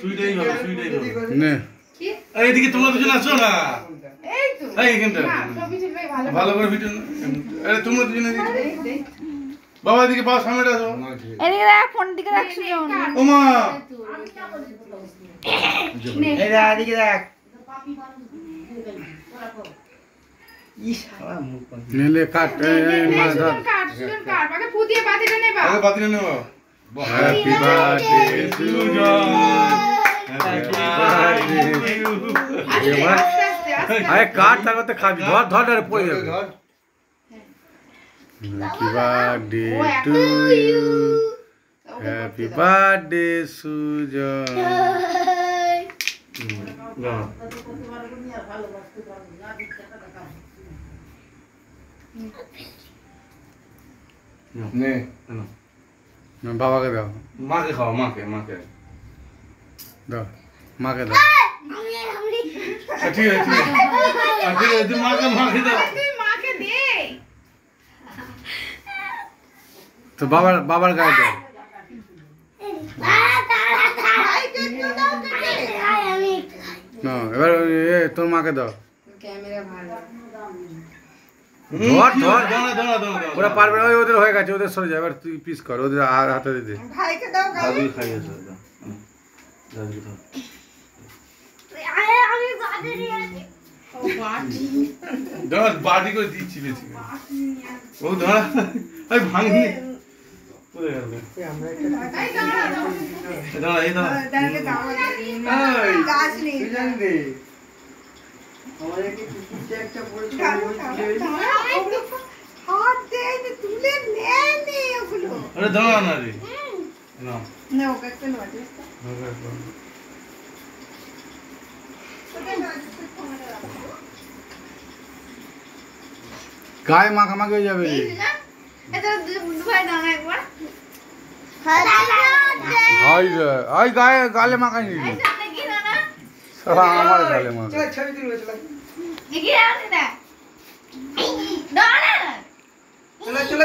সুইটাই ভালো নে কি এইদিকে তোমরা দুজন আছো না এই তো এই এখানটা ছবি তুলবে ভালো ভালো করে ভিডিও আরে তোমরা দুজন বাবা এদিকে বাবা সামনে আসো এদিকে দেখ ফোন দিকে দেখ সুজন ওমা এই দেখ এদিকে দেখ ইশালা মুখ নেলে কাট মাছ ধর সুজন কাট আগে ফুদিয়ে পাতিটা নেবা আগে পাতিলে নেও happy birthday to you happy birthday এবার আরে কাট তার মধ্যে খাবি ধর ধর ধরে পড়ে যাবে ধর happy birthday to you happy birthday Sujan নে বাবাকে দাও মাকে খাও মাকে দাও মাকে দাও ঠিক আছে ঠিক আছে তুই মাকে দাও তুই মাকে দে তো বাবার গায়ে দাও না এবার তোর মাকে দাও ক্যামেরা ভালো ধর ধর ওরা পারবে না ওদের হয়ে গেছে ওদের সরে যায় এবার তুই পিস কর ওদের হাতে দিতে ভাইকে দাও দাদু খাইয়েছে দাদু দাও ও বাটি ধর বাটি করে দিচ্ছি বেশি ও ধর আমি ভাঙি পড়ে গেল আমরা এই দাও দাঁড়া এই দাঁড়া দাঁড়াকে দাও এই গাছ নেই সুজন রে আমাদের কি কিছু একটা পড়ে হাত দে তুলে নে নে ওগুলো আরে দাঁড়া না রে না না ওকে একটা নজর গায়ে মাখামাখি হয়ে যাবে রে এটা দুভাই দাও একবার হাই গায়ে গালে মাখাই নি সামনে কি না না আমার গালে মাখা চল ছবি তুলবে চল এগিয়ে আসে না দাঁড়া চল চল